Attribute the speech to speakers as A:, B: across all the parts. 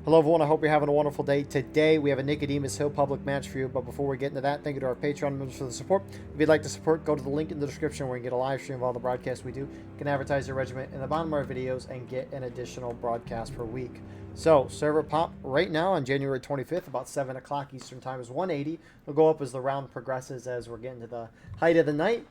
A: Hello everyone, I hope you're having a wonderful day. Today we have a Nicodemus Hill public match for you, but before we get into that, thank you to our Patreon members for the support. If you'd like to support, go to the link in the description where you can get a live stream of all the broadcasts we do. You can advertise your regiment in the bottom of our videos and get an additional broadcast per week. So, server pop right now on January 25th, about 7 o'clock Eastern Time is 180. It'll go up as the round progresses as we're getting to the height of the night.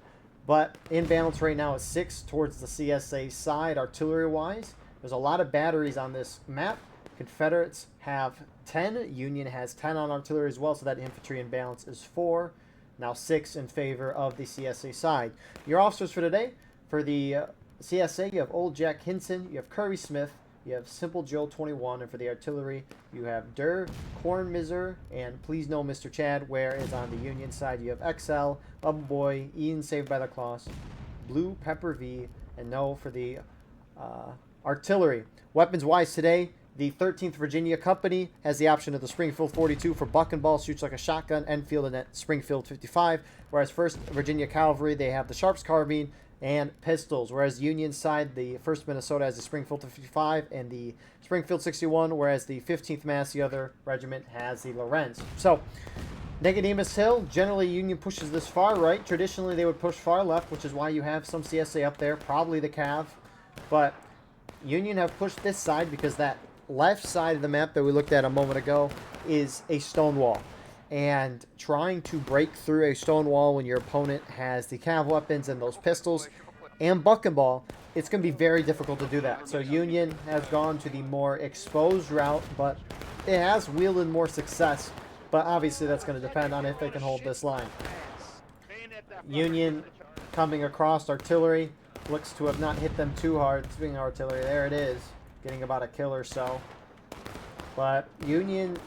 A: But in balance right now is 6 towards the CSA side, artillery-wise. There's a lot of batteries on this map. Confederates have 10. Union has 10 on artillery as well, so that infantry in balance is 4. Now 6 in favor of the CSA side. Your officers for today, for the CSA, you have Old Jack Hinson, you have Curry Smith, you have Simple Joe 21, and for the artillery, you have Durr, Corn Miser, and Please No Mr. Chad, whereas on the Union side, you have XL, Bubble Boy, Ian Saved by the Claws, Blue Pepper V, and No for the artillery. Weapons-wise today, the 13th Virginia Company has the option of the Springfield 42 for buck and ball, shoots like a shotgun, Enfield, and at Springfield 55. Whereas 1st Virginia Cavalry, they have the Sharps carbine and pistols. Whereas Union side, the 1st Minnesota has the Springfield 55 and the Springfield 61. Whereas the 15th Mass, the other regiment, has the Lorenz. So, Nicodemus Hill, generally Union pushes this far right. Traditionally, they would push far left, which is why you have some CSA up there, probably the Cav. But Union have pushed this side because that left side of the map that we looked at a moment ago is a stone wall, and trying to break through a stone wall when your opponent has the cav weapons and those pistols and buck and ball, it's going to be very difficult to do that. So Union has gone to the more exposed route, but it has wielded more success, but obviously that's going to depend on if they can hold this line. Union coming across artillery, looks to have not hit them too hard. Speaking of artillery, there it is, getting about a kill or so. But Union,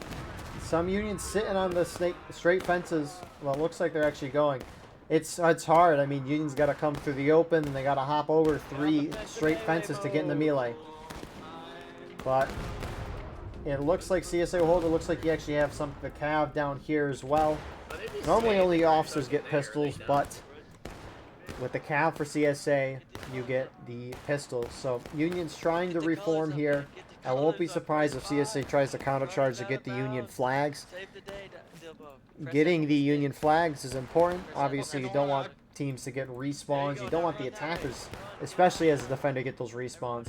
A: some Unions sitting on the straight fences. Well, it looks like they're actually going. It's hard. I mean, Union's got to come through the open, and they got to hop over 3 straight fences to get in the melee. But it looks like CSA will hold. It looks like you actually have some the cav down here as well. Normally only officers get pistols, but with the cav for CSA, you get the pistols. So Union's trying to reform here. I won't be surprised if CSA tries to countercharge to get the Union flags. Getting the Union flags is important. Obviously, you don't want teams to get respawns. You don't want the attackers, especially as a defender, get those respawns.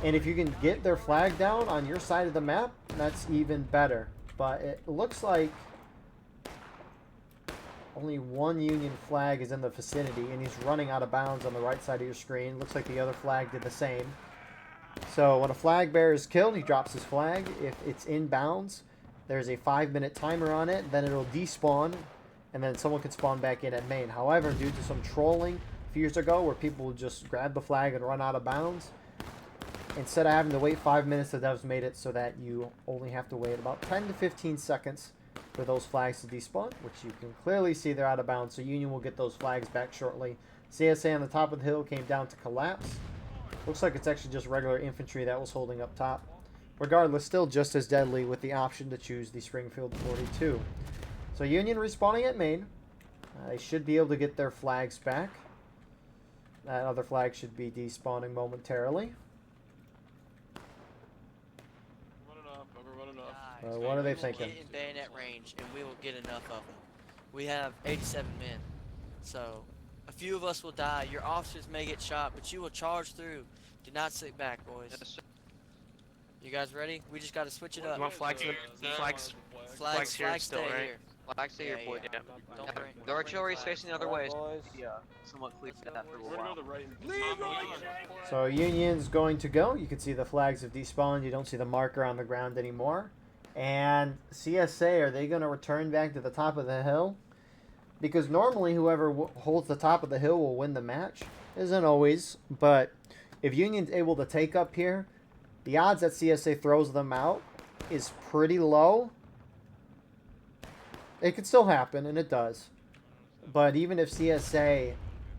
A: And if you can get their flag down on your side of the map, that's even better. But it looks like only one Union flag is in the vicinity, and he's running out of bounds on the right side of your screen. Looks like the other flag did the same. So when a flag bearer is killed, he drops his flag. If it's in bounds, there's a 5-minute timer on it. Then it'll despawn, and then someone can spawn back in at main. However, due to some trolling a few years ago where people would just grab the flag and run out of bounds, instead of having to wait 5 minutes, the devs made it so that you only have to wait about 10 to 15 seconds for those flags to despawn, which you can clearly see they're out of bounds. So Union will get those flags back shortly. CSA on the top of the hill came down to collapse. Looks like it's actually just regular infantry that was holding up top. Regardless, still just as deadly with the option to choose the Springfield 42. So Union respawning at main. They should be able to get their flags back. That other flag should be despawning momentarily. What are they thinking?
B: Get in bayonet range, and we will get enough of them. We have 87 men, so a few of us will die. Your officers may get shot, but you will charge through. Do not sit back, boys. You guys ready? We just got to switch it up.
C: You want flags? Flags here still,
B: stay
C: right?
B: here.
D: Flags stay here, boys.
C: Yeah.
B: Don't bring.
D: The artillery is facing the other way. Yeah, somewhat clear that for a while.
A: So Union's going to go. You can see the flags have despawned. You don't see the marker on the ground anymore. And CSA, are they going to return back to the top of the hill? Because normally whoever holds the top of the hill will win the match. Isn't always, but if Union's able to take up here, the odds that CSA throws them out is pretty low. It could still happen, and it does. But even if CSA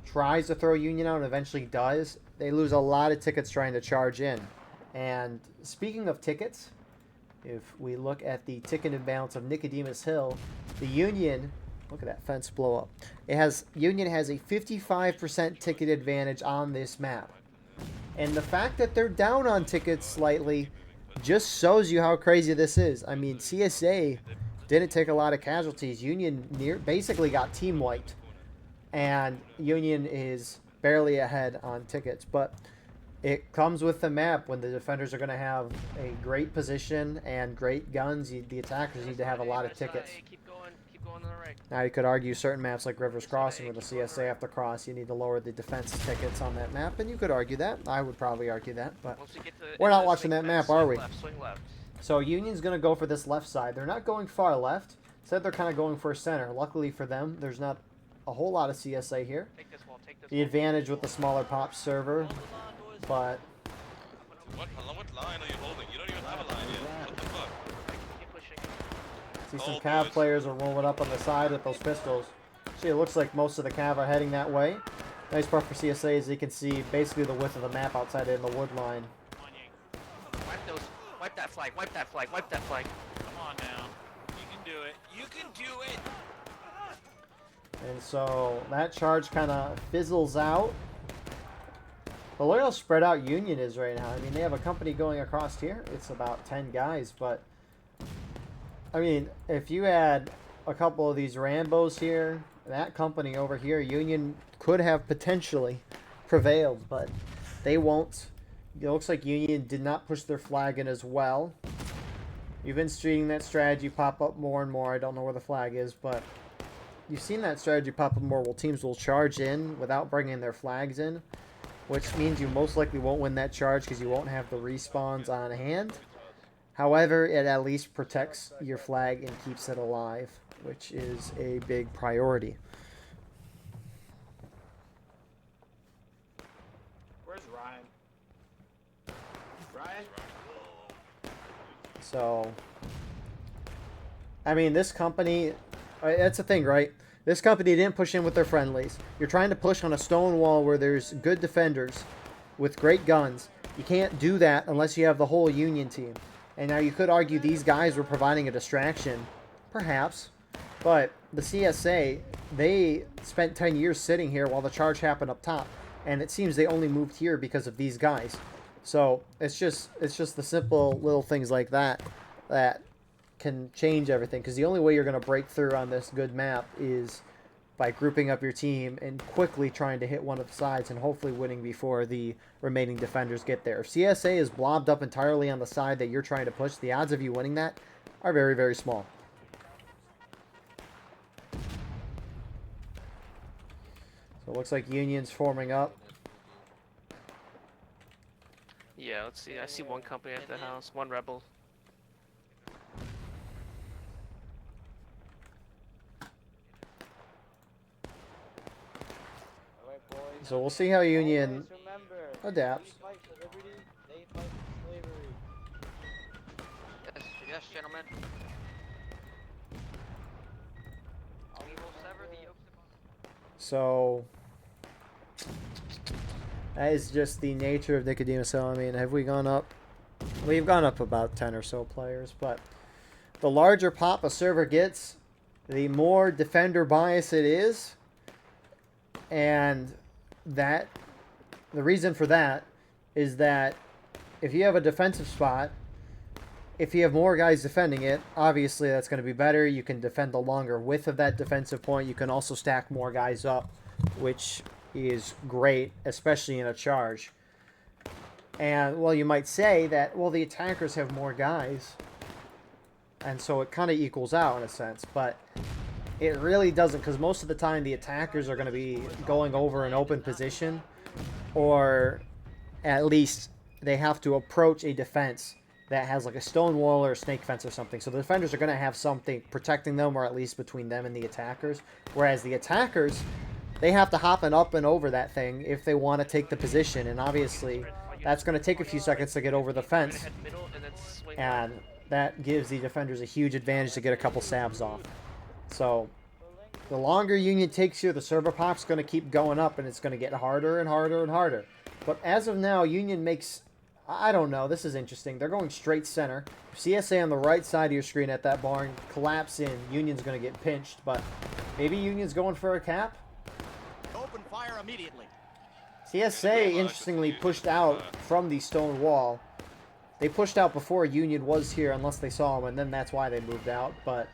A: tries to throw Union out and eventually does, they lose a lot of tickets trying to charge in. And speaking of tickets, if we look at the ticket imbalance of Nicodemus Hill, the Union, look at that fence blow up. Union has a 55% ticket advantage on this map. And the fact that they're down on tickets slightly just shows you how crazy this is. I mean, CSA didn't take a lot of casualties. Union basically got team wiped, and Union is barely ahead on tickets. But it comes with the map when the defenders are going to have a great position and great guns. The attackers need to have a lot of tickets.
C: Keep going on the right.
A: Now, you could argue certain maps like Rivers Crossing where the CSA have to cross, you need to lower the defense tickets on that map, and you could argue that. I would probably argue that, but we're not watching that map, are we?
C: Swing left.
A: So Union's going to go for this left side. They're not going far left. Instead, they're kind of going for center. Luckily for them, there's not a whole lot of CSA here. The advantage with the smaller pop server, but...
E: What line are you holding? You don't even have a line yet. What the fuck?
A: See some Cav players are rolling up on the side with those pistols. See, it looks like most of the Cav are heading that way. Nice part for CSA is you can see basically the width of the map outside in the wood line.
C: Wipe that flag, wipe that flag, wipe that flag.
E: Come on now. You can do it. You can do it!
A: And so that charge kind of fizzles out. But look how spread out Union is right now. I mean, they have a company going across here. It's about 10 guys, but... I mean, if you had a couple of these Rambos here, that company over here, Union could have potentially prevailed, but they won't. It looks like Union did not push their flag in as well. You've been seeing that strategy pop up more and more. I don't know where the flag is, but you've seen that strategy pop up more. Well, teams will charge in without bringing their flags in, which means you most likely won't win that charge because you won't have the respawns on hand. However, it at least protects your flag and keeps it alive, which is a big priority.
F: Where's Ryan? Ryan?
A: So, I mean, this company, that's the thing, right? This company didn't push in with their friendlies. You're trying to push on a stone wall where there's good defenders with great guns. You can't do that unless you have the whole Union team. And now you could argue these guys were providing a distraction, perhaps, but the CSA, they spent 10 years sitting here while the charge happened up top, and it seems they only moved here because of these guys. So it's just the simple little things like that that can change everything, because the only way you're going to break through on this good map is by grouping up your team and quickly trying to hit one of the sides and hopefully winning before the remaining defenders get there. If CSA is blobbed up entirely on the side that you're trying to push, the odds of you winning that are very, very small. So it looks like Union's forming up.
C: Yeah, let's see. I see one company at the house, one rebel.
A: So we'll see how Union adapts.
D: Yes, gentlemen.
A: So that is just the nature of Nicodemus. So I mean, have we gone up? We've gone up about 10 or so players, but the larger pop a server gets, the more defender bias it is, and that the reason for that is that if you have a defensive spot, if you have more guys defending it, obviously that's going to be better. You can defend the longer width of that defensive point. You can also stack more guys up, which is great, especially in a charge. And, well, you might say that, well, the attackers have more guys, and so it kind of equals out in a sense, but it really doesn't, because most of the time the attackers are going to be going over an open position, or at least they have to approach a defense that has like a stone wall or a snake fence or something. So the defenders are going to have something protecting them, or at least between them and the attackers. Whereas the attackers, they have to hop and up and over that thing if they want to take the position. And obviously, that's going to take a few seconds to get over the fence. And that gives the defenders a huge advantage to get a couple sabs off. So the longer Union takes here, the server pop's going to keep going up, and it's going to get harder and harder and harder. But as of now, Union makes, I don't know, this is interesting. They're going straight center. If CSA on the right side of your screen at that barn collapse in, Union's going to get pinched, but maybe Union's going for a cap?
F: Open fire immediately.
A: CSA, interestingly, pushed out from the stone wall They pushed out before Union was here, unless they saw him, and then that's why they moved out. But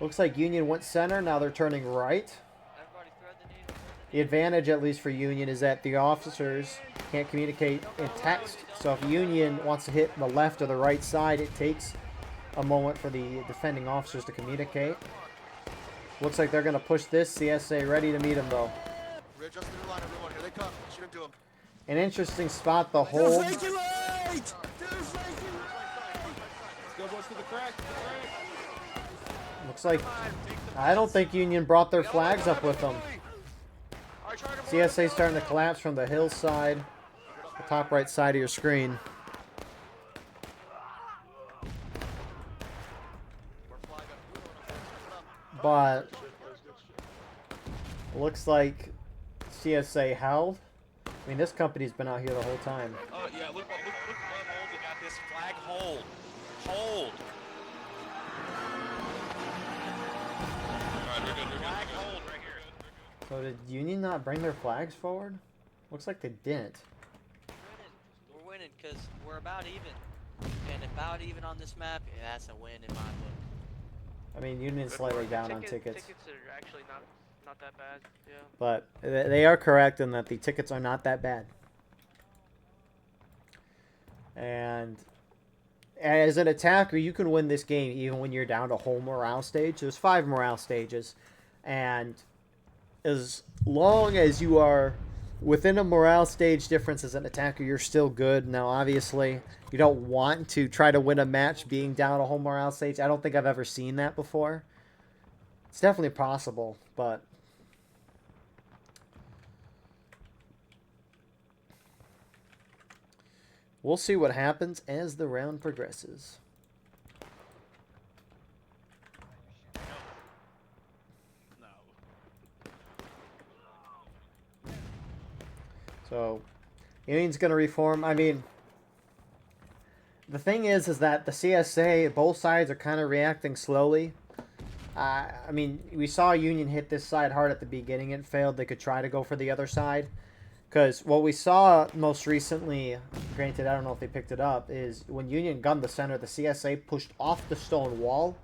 A: looks like Union went center. Now they're turning right.
B: Everybody thread the needle.
A: The advantage, at least for Union, is that the officers can't communicate in text. So if Union wants to hit the left or the right side, it takes a moment for the defending officers to communicate. Looks like they're going to push this. CSA ready to meet them, though.
F: Readjust the new line, everyone. Here they come. Shoot into them.
A: An interesting spot, the hold.
F: Let's go, boys, to the crack.
A: Looks like, I don't think Union brought their flags up with them. CSA starting to collapse from the hillside, the top right side of your screen. But looks like CSA held. I mean, this company's been out here the whole time.
E: Oh yeah, look what hold we got this flag hold. Hold. Alright, we're good, flag hold right here.
A: So did Union not bring their flags forward? Looks like they didn't.
B: We're winning because we're about even. And about even on this map, yeah, that's a win in my book.
A: I mean, Union's slightly down on tickets.
C: Tickets are actually not that bad. Yeah.
A: But they are correct in that the tickets are not that bad. And as an attacker, you can win this game even when you're down to whole morale stage. There's 5 morale stages. And as long as you are within a morale stage difference as an attacker, you're still good. Now, obviously, you don't want to try to win a match being down a whole morale stage. I don't think I've ever seen that before. It's definitely possible, but we'll see what happens as the round progresses. So, Union's going to reform. I mean, the thing is that the CSA, both sides are kind of reacting slowly. I mean, we saw Union hit this side hard at the beginning. It failed. They could try to go for the other side. Because what we saw most recently, granted, I don't know if they picked it up, is when Union gunned the center, the CSA pushed off the stone wall.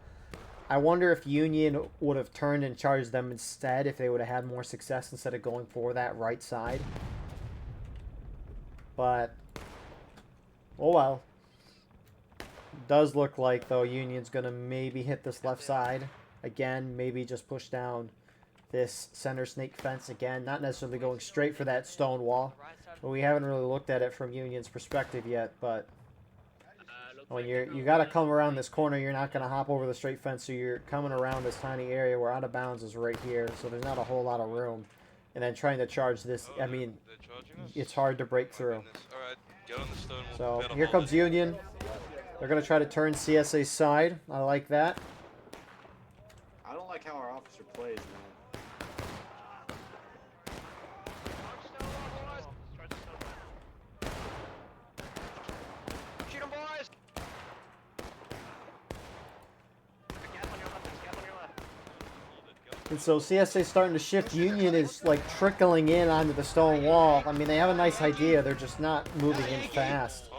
A: I wonder if Union would have turned and charged them instead, if they would have had more success instead of going for that right side. But, oh well. Does look like, though, Union's going to maybe hit this left side again. Maybe just push down this center snake fence again. Not necessarily going straight for that stone wall. But we haven't really looked at it from Union's perspective yet. But when you got to come around this corner, you're not going to hop over the straight fence. So you're coming around this tiny area where out of bounds is right here. So there's not a whole lot of room. And then trying to charge this, I mean, it's hard to break through. So here comes Union. They're going to try to turn CSA's side. I like that.
F: I don't like how our officer plays, man.
D: Shoot 'em, boys!
A: And so CSA starting to shift. Union is like trickling in onto the stone wall. I mean, they have a nice idea. They're just not moving in fast.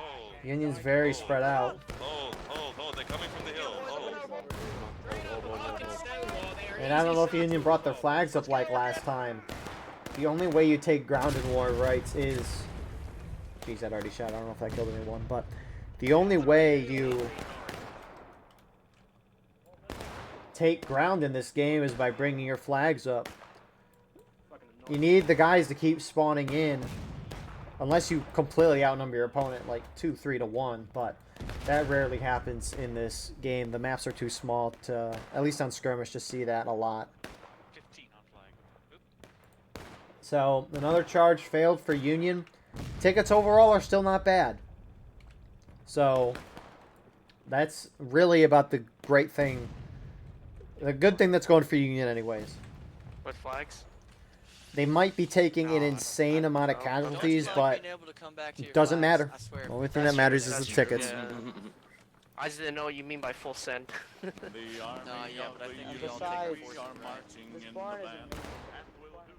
A: Union's very spread out.
E: Hold. They're coming from the hill.
A: And I don't know if Union brought their flags up like last time. The only way you take ground in war rights is... Jeez, that already shot. I don't know if that killed anyone. But the only way you take ground in this game is by bringing your flags up. You need the guys to keep spawning in. Unless you completely outnumber your opponent, like 2-3 to 1. But that rarely happens in this game. The maps are too small to, at least on skirmish, to see that a lot.
E: 15 on flag.
A: So, another charge failed for Union. Tickets overall are still not bad. So, that's really about the great thing. The good thing that's going for Union anyways.
C: With flags?
A: They might be taking an insane amount of casualties, but it doesn't matter. The only thing that matters is the tickets.
C: Yeah. I just didn't know what you mean by full send.
B: No, yeah, but I think we all take a force.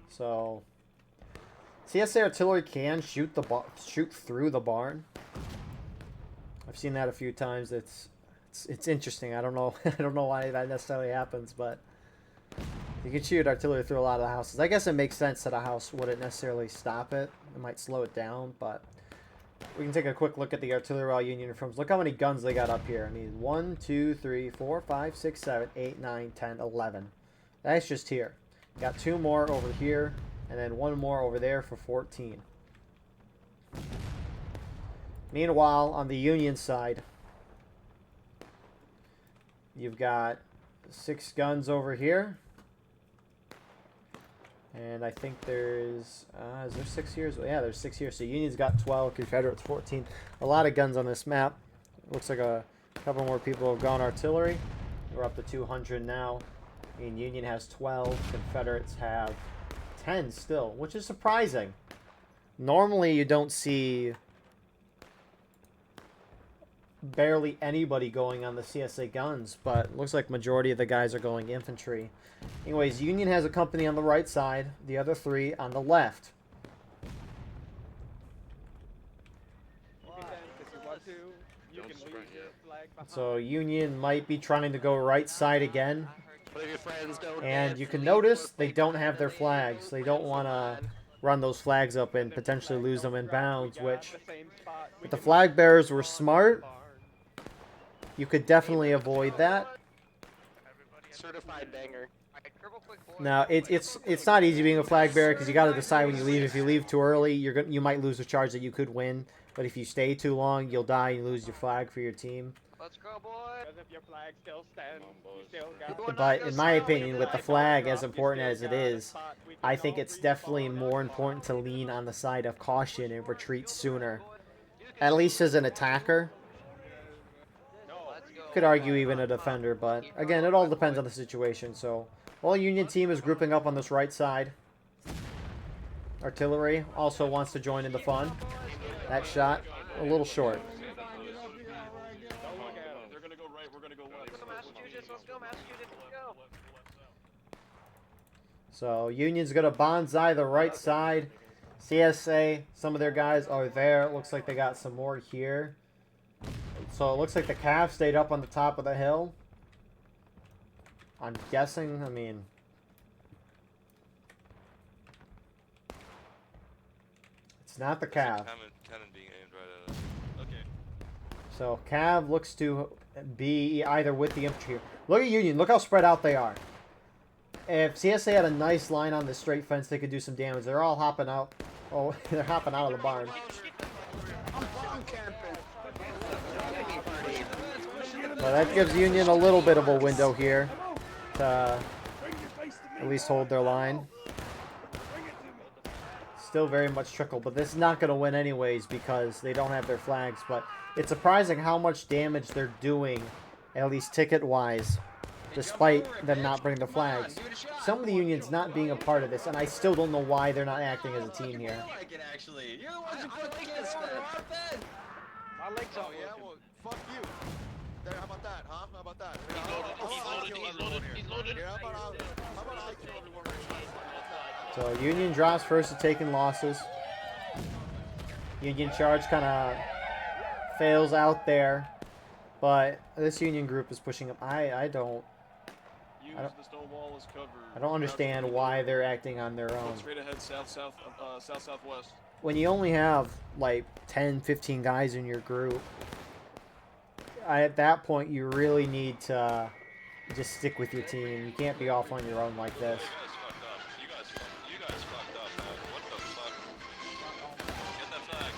A: So, CSA artillery can shoot through the barn. I've seen that a few times. It's interesting. I don't know. I don't know why that necessarily happens, but you can shoot artillery through a lot of the houses. I guess it makes sense that a house wouldn't necessarily stop it. It might slow it down, but we can take a quick look at the artillery while Union uniforms. Look how many guns they got up here. I mean, 1, 2, 3, 4, 5, 6, 7, 8, 9, 10, 11. That's just here. Got 2 more over here, and then 1 more over there for 14. Meanwhile, on the Union side, you've got 6 guns over here. And I think there's, is there 6 here? Yeah, there's 6 here. So Union's got 12, Confederates 14. A lot of guns on this map. Looks like a couple more people have gone artillery. We're up to 200 now. I mean, Union has 12. Confederates have 10 still, which is surprising. Normally, you don't see barely anybody going on the CSA guns, but looks like majority of the guys are going infantry. Anyways, Union has a company on the right side, the other 3 on the left. So Union might be trying to go right side again. And you can notice they don't have their flags. They don't want to run those flags up and potentially lose them in bounds, which if the flag bearers were smart, you could definitely avoid that.
C: Certified banger.
A: Now it's not easy being a flag bearer because you got to decide when you leave. If you leave too early, you might lose a charge that you could win. But if you stay too long, you'll die and lose your flag for your team.
D: Let's go, boys.
G: If your flag still stands, you still got
A: But in my opinion, with the flag as important as it is, I think it's definitely more important to lean on the side of caution and retreat sooner. At least as an attacker. Could argue even a defender, but again, it all depends on the situation. So, all Union team is grouping up on this right side. Artillery also wants to join in the fun. That shot, a little short.
E: They're gonna go right, we're gonna go left.
D: Let's go, Massachusetts, let's go.
A: So, Union's gonna bonsai the right side. CSA, some of their guys are there. It looks like they got some more here. So it looks like the Cav stayed up on the top of the hill. I'm guessing, I mean... It's not the Cav.
E: Cannon being aimed right at us. Okay.
A: So Cav looks to be either with the infantry here. Look at Union, look how spread out they are. If CSA had a nice line on the straight fence, they could do some damage. They're all hopping out. Oh, they're hopping out of the barn. Well, that gives Union a little bit of a window here to at least hold their line. Still very much trickle, but this is not going to win anyways because they don't have their flags. But it's surprising how much damage they're doing, at least ticket-wise, despite them not bringing the flags. Some of the Union's not being a part of this, and I still don't know why they're not acting as a team here.
G: my legs
F: Oh yeah, well, fuck you. There, how about that, huh? How about that? How about I kill everyone right now?
A: So Union drops first to taking losses. Union charge kind of fails out there, but this Union group is pushing up. I don't understand why they're acting on their own.
E: Straight ahead, southwest.
A: When you only have like 10, 15 guys in your group, at that point you really need to just stick with your team. You can't be off on your own like this.
E: You guys fucked up, man. What the fuck? Get that flag.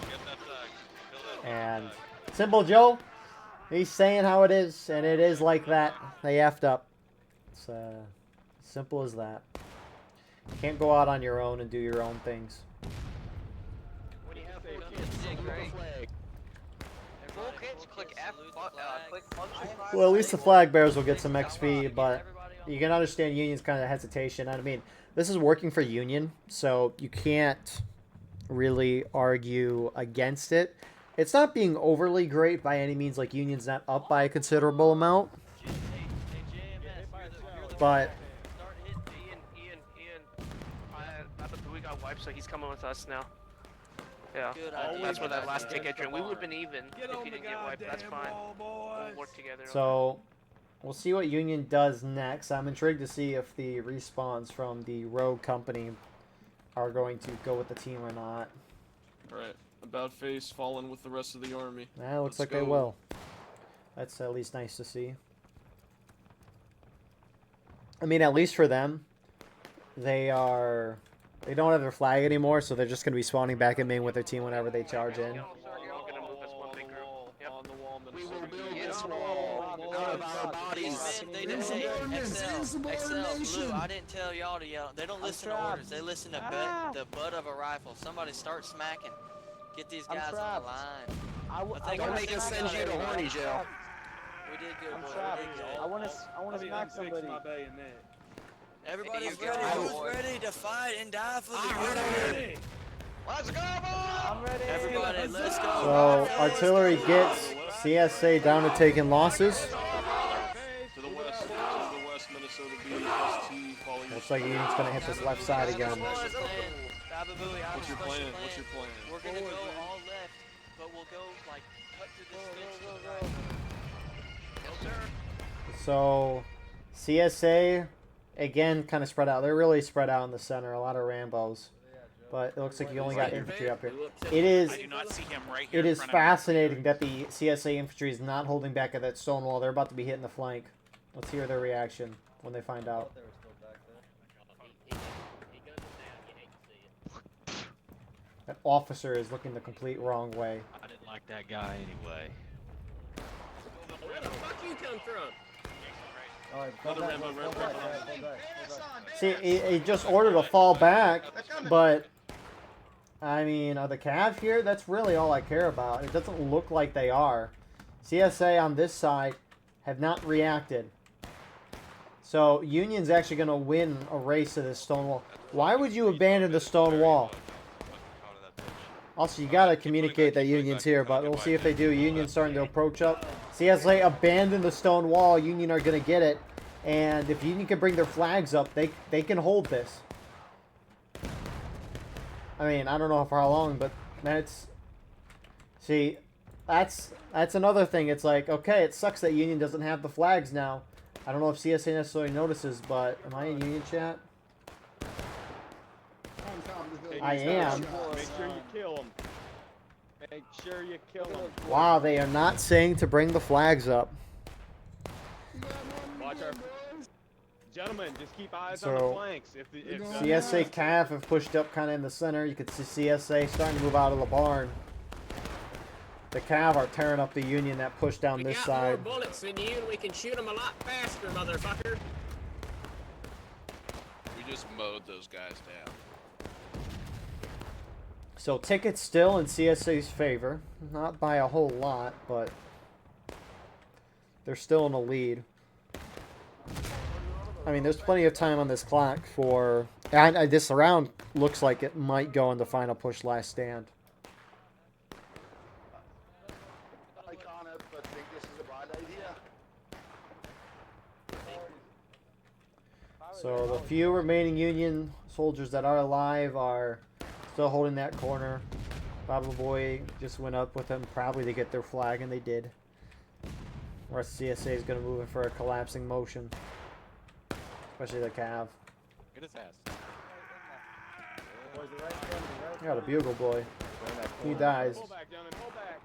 E: Get that flag. Kill that.
A: And Simple Joe, he's saying how it is, and it is like that. They effed up. It's simple as that. You can't go out on your own and do your own things. Well, at least the flag bearers will get some XP, but you can understand Union's kind of hesitation. I mean, this is working for Union, so you can't really argue against it. It's not being overly great by any means, like Union's not up by a considerable amount. But
C: Ian, we got wiped, so he's coming with us now. Yeah.
B: Good
G: Always
B: idea.
C: That's where that
G: back
C: last
G: there.
C: ticket drew. We would have been even
H: Get
C: if
H: on
C: he
H: the
C: didn't get wiped. That's
H: goddamn
C: fine.
H: ball,
C: We'll
H: boys.
C: work together.
A: So we'll see what Union does next. I'm intrigued to see if the respawns from the rogue company are going to go with the team or not.
I: Alright, about face falling with the rest of the army.
A: Nah, looks like
I: Let's
A: they
I: go.
A: will. That's at least nice to see. I mean, at least for them, they don't have their flag anymore, so they're just going to be spawning back in main with their team whenever they charge in.
C: We're gonna move as one big group. Yep.
I: On the wall,
H: We will build
D: Yes,
H: this
D: wall.
H: wall out of our bodies.
B: These men, they didn't. Hey, XL, Blue. I didn't tell y'all to yell. They don't listen to orders. They listen to the butt of a rifle. Somebody start smacking. Get these guys on the line.
H: Don't make us send you to horny jail.
B: We did good, boy.
G: trapped.
B: We did good.
G: I want to smack somebody.
B: Everybody's
D: Hey,
B: ready.
D: you
B: Who's
D: go.
B: ready to fight and die for the
H: I'm
B: good?
H: ready.
D: Let's go, boy!
G: I'm ready.
B: Everybody, let's go.
A: So artillery gets CSA down to taking losses.
I: To the west, Minnesota B, ST, following.
A: Looks like Union's going to hit this left side again.
I: What's your plan? What's your plan?
B: We're gonna go all left, but we'll go like cut through this fence to the right.
A: So CSA, again, kind of spread out. They're really spread out in the center. A lot of Rambos. But it looks like you only got infantry up here. It is fascinating that the CSA infantry is not holding back at that stone wall. They're about to be hitting the flank. Let's hear their reaction when they find out. That officer is looking the complete wrong way.
J: I didn't like that guy anyway.
H: Where the fuck you come from?
A: See, he just ordered a fall back, but I mean, are the Cav here? That's really all I care about. It doesn't look like they are. CSA on this side have not reacted. So Union's actually going to win a race to this stone wall. Why would you abandon the stone wall? Also, you got to communicate that Union's here, but we'll see if they do. Union's starting to approach up. CSA abandon the stone wall. Union are going to get it. And if Union can bring their flags up, they can hold this. I mean, I don't know for how long, but that's... See, that's another thing. It's like, okay, it sucks that Union doesn't have the flags now. I don't know if CSA necessarily notices, but am I in Union chat? I am.
G: Make sure you kill him. Make sure you kill him.
A: Wow, they are not saying to bring the flags up.
G: Watch our... Gentlemen, just keep eyes
A: So,
G: on the flanks. If
A: CSA Cav have pushed up kind of in the center. You can see CSA starting to move out of the barn. The Cav are tearing up the Union that pushed down this side.
H: More bullets than you, and we can shoot them a lot faster, motherfucker.
E: We just mowed those guys down.
A: So tickets still in CSA's favor. Not by a whole lot, but they're still in the lead. I mean, there's plenty of time on this clock for... And this round looks like it might go in the final push last stand. So the few remaining Union soldiers that are alive are still holding that corner. Baba Boy just went up with them probably to get their flag, and they did. The rest of CSA is going to move in for a collapsing motion. Especially the Cav.
E: Get his ass.
A: I got a bugle boy. He dies.
G: Pull back, gentlemen, pull back.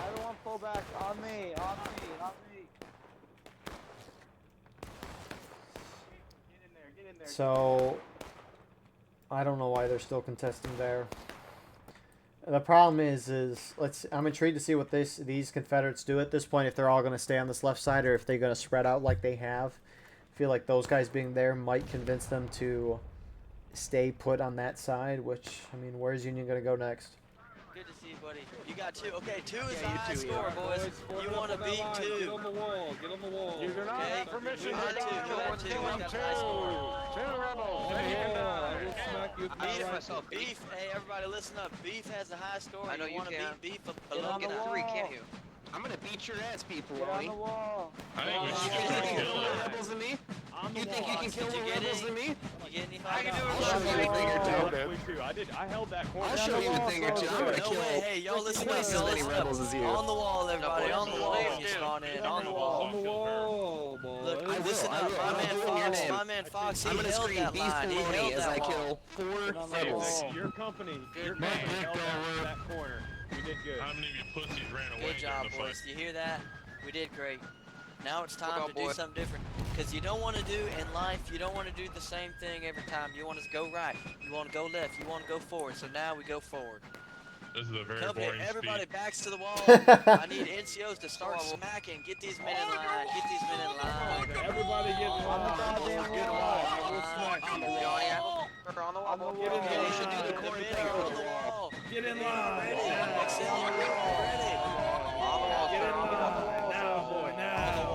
G: I don't want pull back. On me, on me, on me. Get in there, get in there.
A: So I don't know why they're still contesting there. The problem is I'm intrigued to see what these Confederates do at this point, if they're all going to stay on this left side or if they're going to spread out like they have. I feel like those guys being there might convince them to stay put on that side, which, I mean, where's Union going to go next?
B: Good to see you, buddy. You got 2. Okay, 2 is the high score, boys. You want to beat 2.
I: Get on the wall. Get on the wall.
G: You do not
B: Okay,
G: have permission
B: you
G: to
B: had 2.
G: die.
B: You had 2. We got the high score.
G: Two rebels.
B: Beef, hey, everybody listen up. Beef has the high score.
D: I know you
B: want to
D: can.
B: beat Beef
G: Get
B: below
G: on the
B: that.
G: wall.
D: 3, can't you?
H: I'm gonna beat your ass, people,
G: Get on
H: Ronnie.
G: the wall.
E: I think we
H: You
E: should
H: guys
E: get
H: kill more rebels than me? You think you can kill more rebels than me?
B: You get any
H: I can do
B: $5?
H: it. I'll show you a thing or two.
I: I held that corner.
H: I'll show you a thing or two. I'm gonna
B: No
H: kill
B: way, hey, y'all listen
H: twice as
B: up,
H: many rebels as you.
B: On the wall, everybody,
C: boys,
B: on the wall
C: please
B: when you
C: do.
B: spawn in, on the
I: On
B: wall.
I: the wall, boy.
B: Look,
H: I will,
B: listen
H: I
B: up,
H: will. I'm doing your name.
B: my man Fox, he
H: I'm gonna
B: held
H: scream
B: that line, he
H: beef
B: held
H: as I
B: that wall.
H: kill 4 rebels.
I: Your company
B: Good
I: held that corner. You did good.
E: How many of you pussies ran away
B: Good job,
E: during the
B: boys.
E: fight?
B: You hear that? We did great. Now it's time
D: Well
B: to
D: done,
B: do
D: boy.
B: something different. Because you don't want to do in life, you don't want to do the same thing every time. You want to go right. You want to go left. You want to go forward. So now we go forward.
E: This is a very
B: Company,
E: boring
B: everybody
E: speech.
B: backs to the wall. I need NCOs to start smacking. Get these men in line. Get these men in line.
I: Everybody get in line.
G: Get
D: On the wall.
I: Get in
B: Okay,
I: line.
B: you should do the corn thing on the wall.
I: Get in line.
B: Excel, you're ready.
I: Get in line. Now, boy, now.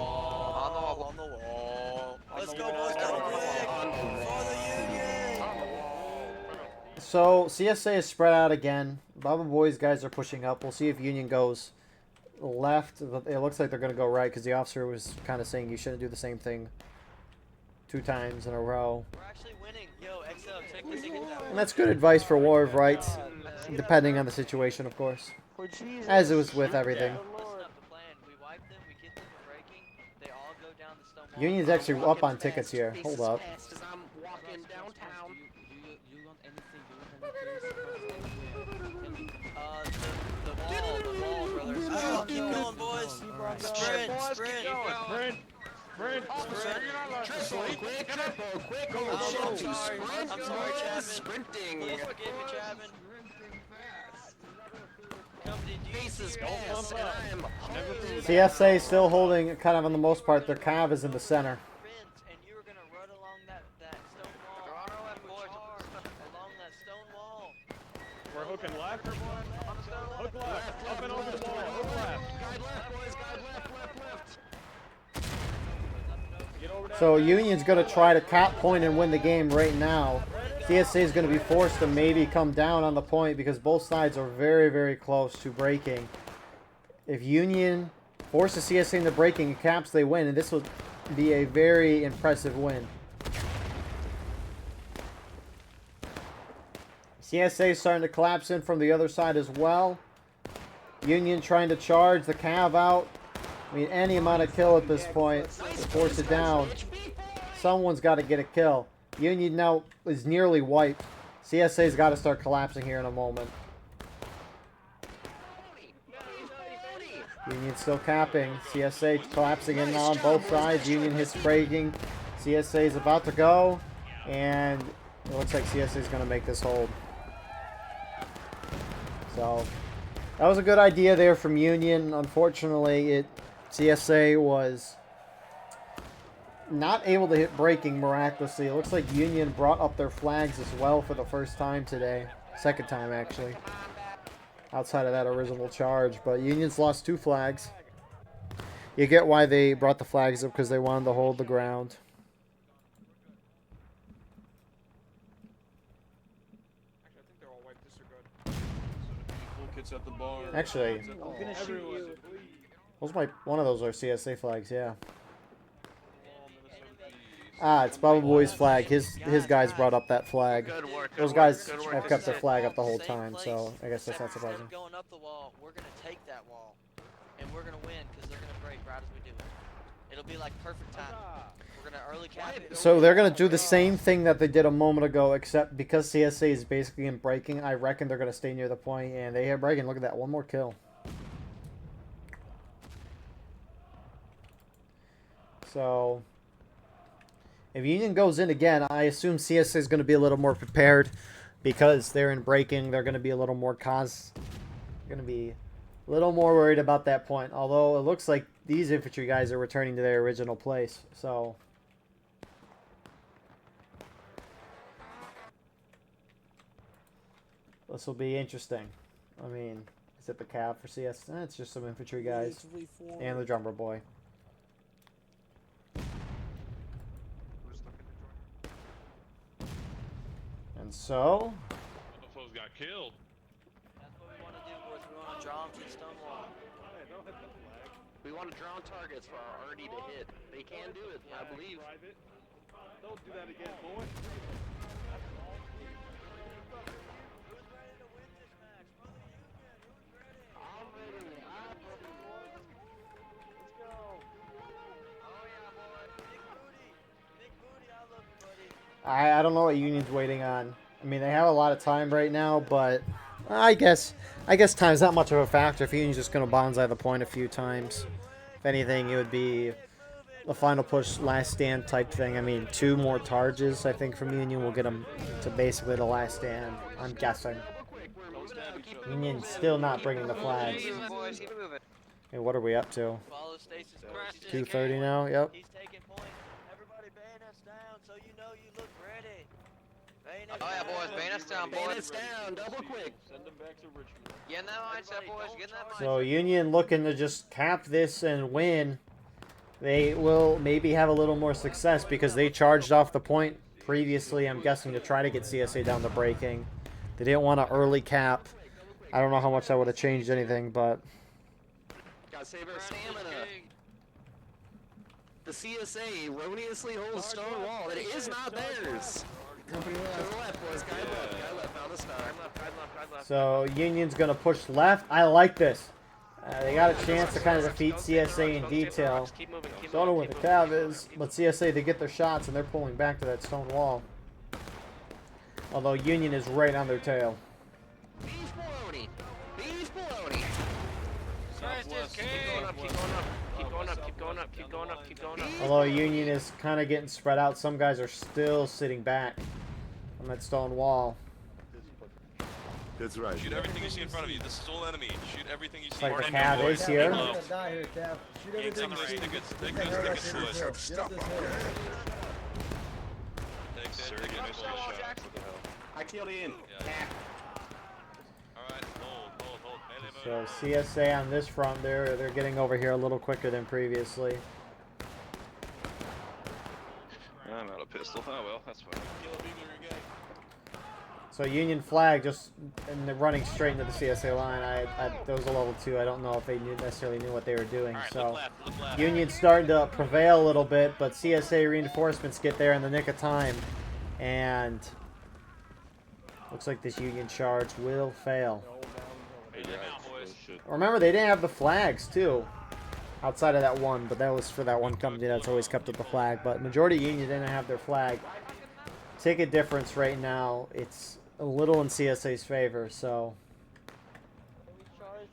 B: On the wall. Let's go, boys. Go quick. For the Union.
A: So CSA is spread out again. Baba Boys guys are pushing up. We'll see if Union goes left. It looks like they're going to go right because the officer was kind of saying you shouldn't do the same thing 2 times in a row.
B: We're actually winning. Yo, XL, take the ticket down.
A: And that's good advice for war of rights, depending on the situation, of course.
G: For Jesus.
A: As it was with everything.
B: Listen up the plan. We wipe them, we get them to breaking. They all go down the stone wall.
A: Union's actually up on tickets here. Hold up.
H: Fast as I'm walking downtown.
B: The wall, brothers. Oh, keep going, boys. Sprint.
H: Quick,
B: I'm sorry.
H: sprint.
B: I'm sorry, Chapman.
H: Sprinting.
B: Please forgive me, Chapman. Company, do you
H: Faces
B: see your
H: pass, and I am home.
A: CSA still holding, kind of on the most part, their cav is in the center.
B: and you were gonna run along that stone wall. Along that stone wall.
I: We're hooking left. Hook left. Up and over the wall. Hook left.
H: Guide left, boys. Guide left.
I: Get over there.
A: So Union's going to try to cap point and win the game right now. CSA is going to be forced to maybe come down on the point because both sides are very, very close to breaking. If Union forces CSA into breaking and caps, they win, and this will be a very impressive win. CSA is starting to collapse in from the other side as well. Union trying to charge the cav out. I mean, any amount of kill at this point to force it down. Someone's got to get a kill. Union now is nearly wiped. CSA's got to start collapsing here in a moment. Union still capping. CSA collapsing in on both sides. Union hits breaking. CSA is about to go. And it looks like CSA is going to make this hold. So that was a good idea there from Union. Unfortunately, CSA was not able to hit breaking miraculously. It looks like Union brought up their flags as well for the first time today. Second time, actually. Outside of that original charge. But Union's lost 2 flags. You get why they brought the flags up, because they wanted to hold the ground.
I: Kids at the bar.
A: Actually,
G: I'm gonna shoot you.
A: one of those are CSA flags, yeah. Ah, it's Baba Boy's flag. His guys brought up that flag.
C: Good work.
A: Those guys
C: Good work.
A: have kept their flag up the whole
B: Same
A: time,
B: place,
A: so I guess that's not
B: except
A: surprising.
B: Instead of going up the wall, we're gonna take that wall, and we're gonna win because they're gonna break right as we do it. It'll be like perfect timing. We're gonna early cap it.
A: So they're going to do the same thing that they did a moment ago, except because CSA is basically in breaking, I reckon they're going to stay near the point, and they hit breaking. Look at that, 1 more kill. So if Union goes in again, I assume CSA is going to be a little more prepared because they're in breaking. They're going to be a little more worried about that point. Although it looks like these infantry guys are returning to their original place. So this will be interesting. I mean, is it the cab for CS? It's just some infantry guys and the drummer boy. And so
E: Motherfuckers got killed.
B: That's what we want to do, boys. We want to draw them to the stone wall.
H: We want to draw on targets for our RD to hit. They can do it, I believe.
I: Don't do that again, boy.
B: Who's ready to win this match? For the Union, who's ready?
G: I'm ready. Let's go.
B: Oh yeah, boy. Big booty, I love you, buddy.
A: I don't know what Union's waiting on. I mean, they have a lot of time right now, but I guess time's not much of a factor if Union's just going to bonsai the point a few times. If anything, it would be a final push, last stand type thing. I mean, 2 more charges, I think, from Union will get them to basically the last stand, I'm guessing. Union's still not bringing the flags.
D: Boys, keep it moving.
A: Hey, what are we up to?
B: Follow Stasis course.
A: 2:30 now? Yep.
B: He's taking point. Everybody bayonets down so you know you look ready. Bayonets
D: Oh yeah, boys, bayonets down, boys.
H: Bayonets down, double quick.
I: Send them back to Richmond.
D: Get in that mindset, boys. Get in that mindset.
A: So Union looking to just cap this and win. They will maybe have a little more success because they charged off the point previously, I'm guessing, to try to get CSA down to breaking. They didn't want an early cap. I don't know how much that would have changed anything, but...
H: Gotta save our stamina. The CSA erroneously holds stone wall. It is not theirs. Company left. To the left, boys. Guy left. Found the star.
C: Guide left.
A: So Union's going to push left. I like this. They got a chance to kind of defeat CSA in detail.
C: Keep moving, keep
A: Don't know
C: moving,
A: where
C: keep
A: the
C: moving.
A: cav is, but CSA, they get their shots and they're pulling back to that stone wall. Although Union is right on their tail.
H: Beef baloney. Beef baloney.
C: Keep going up, keep going up, keep going up, keep going up, keep going up, keep going up.
A: Although Union is kind of getting spread out, some guys are still sitting back on that stone wall.
K: That's right.
E: Shoot everything you see in front of you. This is all enemy. Shoot everything you see.
A: Like the
E: Enemy,
A: cav
E: boys.
A: is here.
E: Low.
K: You're gonna die here, Cav. Shoot
E: Take
K: everything
E: those
K: you see.
E: tickets. Take
K: Get
E: those
K: the
E: tickets,
K: hell
E: boys.
K: up here. Get up this hill.
E: Take that. Take those shots.
I: I killed Ian.
E: Yeah. Alright, hold. Melee mode.
A: So CSA on this front, they're getting over here a little quicker than previously.
E: I'm out of pistol. Oh well, that's fine.
A: So Union flag just and they're running straight into the CSA line. That was a level 2. I don't know if they necessarily knew what they were doing.
E: Alright,
A: So
E: look left.
A: Union's starting to prevail a little bit, but CSA reinforcements get there in the nick of time, and looks like this Union charge will fail.
E: Melee now, boys.
A: Remember, they didn't have the flags too, outside of that one, but that was for that one company that's always kept with the flag. But majority of Union didn't have their flag. Ticket difference right now, it's a little in CSA's favor, so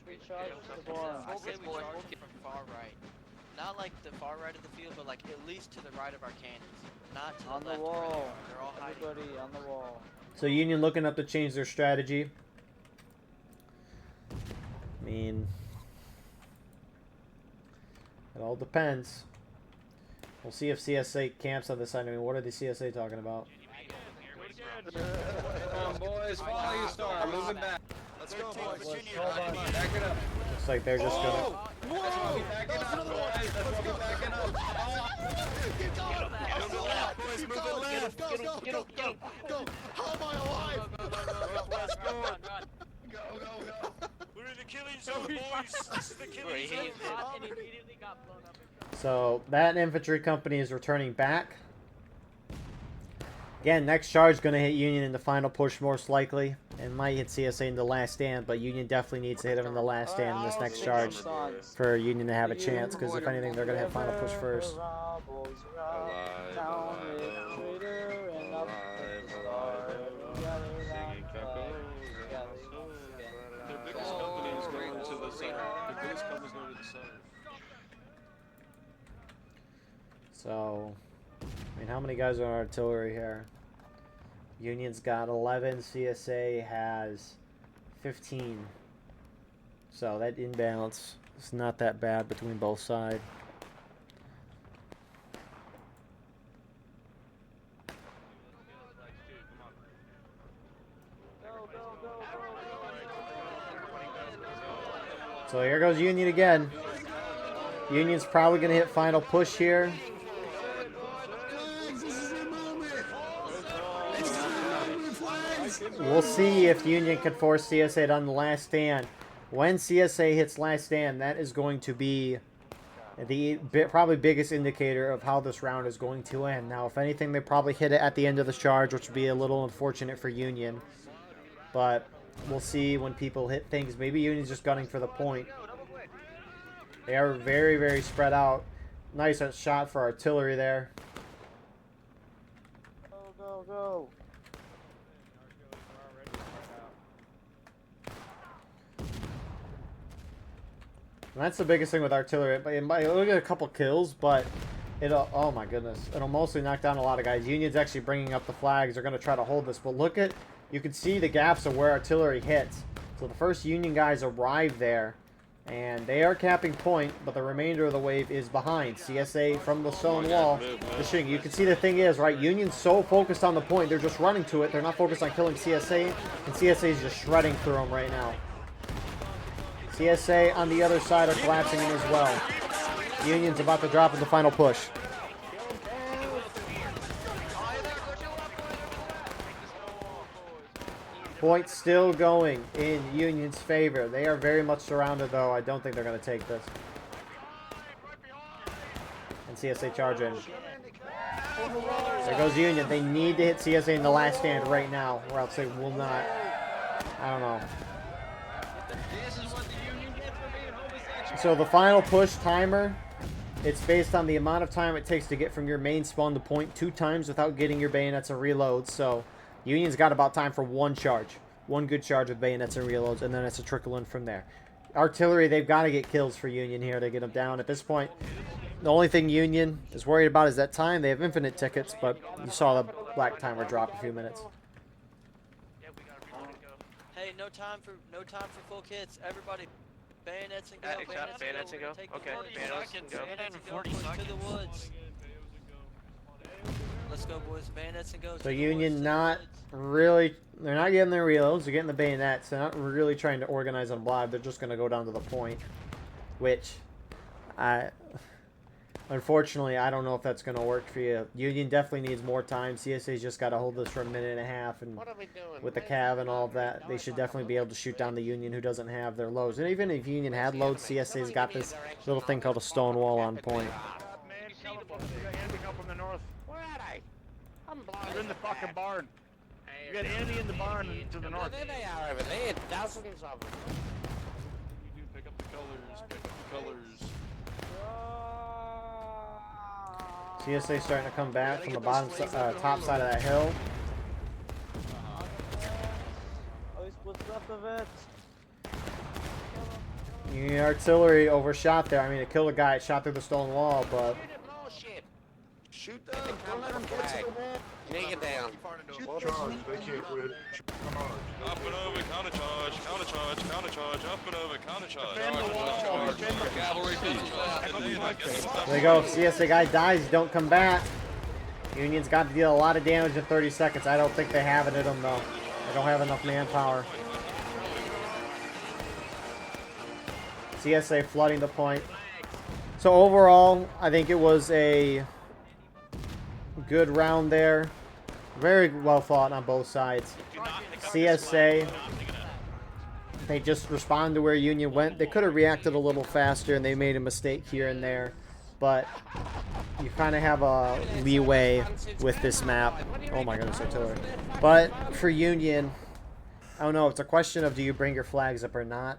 G: We charge the bar.
B: I say we charge from far right. Not like the far right of the field, but like at least to the right of our cannons. Not to the
G: On the
B: left
G: wall.
B: where they're all hiding.
G: Everybody on the wall.
A: So Union looking up to change their strategy. I mean, it all depends. We'll see if CSA camps on this side. I mean, what are the CSA talking about?
H: Come on, boys. Follow your star. Moving back.
K: Let's go, boys.
H: Back it up.
A: Looks like they're just gonna.
H: That's why we backing up, boys. That's why we backing up.
K: Move it left, boys. Move it left. Go. How am I alive? Go.
E: We're in the killing zone, boys. This is the killing zone.
B: And immediately got blown up.
A: So that infantry company is returning back. Again, next charge going to hit Union in the final push most likely. And might hit CSA in the last stand, but Union definitely needs to hit him in the last stand in this next charge for Union to have a chance, because if anything, they're going to hit final push first.
I: Their biggest company is going to the center. Their biggest company is going to the center.
A: So, I mean, how many guys are on artillery here? Union's got 11, CSA has 15. So that imbalance is not that bad between both sides. So here goes Union again. Union's probably going to hit final push here. We'll see if Union can force CSA on the last stand. When CSA hits last stand, that is going to be the probably biggest indicator of how this round is going to end. Now, if anything, they probably hit it at the end of the charge, which would be a little unfortunate for Union. But we'll see when people hit things. Maybe Union's just gunning for the point. They are very, very spread out. Nice shot for artillery there.
G: Go, go, go.
A: And that's the biggest thing with artillery. It might look at a couple kills, but it'll, oh my goodness, it'll mostly knock down a lot of guys. Union's actually bringing up the flags. They're going to try to hold this, but look at, you can see the gaps of where artillery hits. So the first Union guys arrive there, and they are capping point, but the remainder of the wave is behind. CSA from the stone wall. You can see the thing is, right, Union's so focused on the point, they're just running to it. They're not focused on killing CSA, and CSA is just shredding through them right now. CSA on the other side are collapsing in as well. Union's about to drop in the final push. Point still going in Union's favor. They are very much surrounded, though. I don't think they're going to take this. And CSA charge in. There goes Union. They need to hit CSA in the last stand right now, or else they will not. I don't know. So the final push timer, it's based on the amount of time it takes to get from your main spawn to point 2 times without getting your bayonets and reloads. So Union's got about time for 1 charge. 1 good charge with bayonets and reloads, and then it's a trickle in from there. Artillery, they've got to get kills for Union here to get them down. At this point, the only thing Union is worried about is that time. They have infinite tickets, but you saw the black timer drop a few minutes.
B: Hey, no time for full kits. Everybody, bayonets and go.
C: Bayonets and go. Okay, bayonets and go.
B: To the woods. Let's go, boys. Bayonets and go.
A: So Union not really, they're not getting their reloads. They're getting the bayonets. They're not really trying to organize on blob. They're just going to go down to the point, which unfortunately, I don't know if that's going to work for you. Union definitely needs more time. CSA's just got to hold this for a minute and a half, and with the cav and all of that, they should definitely be able to shoot down the Union who doesn't have their loads. And even if Union had loads, CSA's got this little thing called a stone wall on point.
G: They're in the fucking barn. You got Andy in the barn to the north.
K: There they are over there, dozens of them.
I: You do pick up the colors, pick up the colors.
A: CSA starting to come back from the bottom, top side of that hill.
G: At least what's left of it.
A: Union artillery overshot there. I mean, it killed a guy. It shot through the stone wall, but
K: Shoot them, don't let them get to the wall. Take it down.
I: Charge, they can't win.
E: Up and over, counter charge, up and over, counter charge.
I: Cavalry
A: there you go. If CSA guy dies, don't come back. Union's got to deal a lot of damage in 30 seconds. I don't think they have it in them, though. They don't have enough manpower. CSA flooding the point. So overall, I think it was a good round there. Very well fought on both sides. CSA, they just responded to where Union went. They could have reacted a little faster, and they made a mistake here and there. But you kind of have a leeway with this map. Oh my goodness, artillery. But for Union, I don't know. It's a question of do you bring your flags up or not.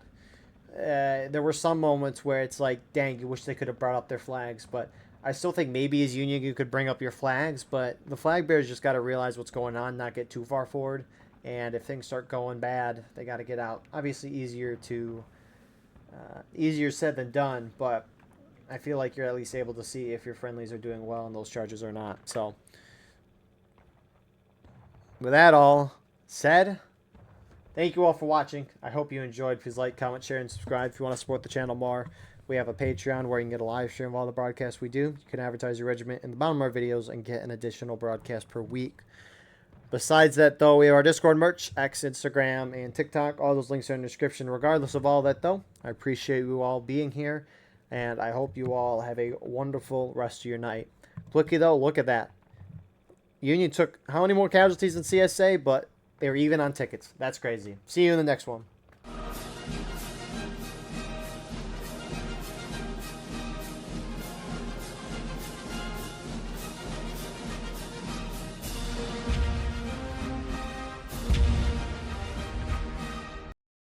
A: There were some moments where it's like, dang, you wish they could have brought up their flags. But I still think maybe as Union you could bring up your flags. But the flag bearers just got to realize what's going on, not get too far forward. And if things start going bad, they got to get out. Obviously easier said than done, but I feel like you're at least able to see if your friendlies are doing well in those charges or not. So with that all said, thank you all for watching. I hope you enjoyed. Please like, comment, share, and subscribe if you want to support the channel more. We have a Patreon where you can get a live stream of all the broadcasts we do. You can advertise your regiment in the bottom of our videos and get an additional broadcast per week. Besides that, though, we have our Discord merch, X, Instagram, and TikTok. All those links are in the description. Regardless of all that, though, I appreciate you all being here, and I hope you all have a wonderful rest of your night. Blicky, though, look at that. Union took how many more casualties than CSA, but they were even on tickets. That's crazy. See you in the next one.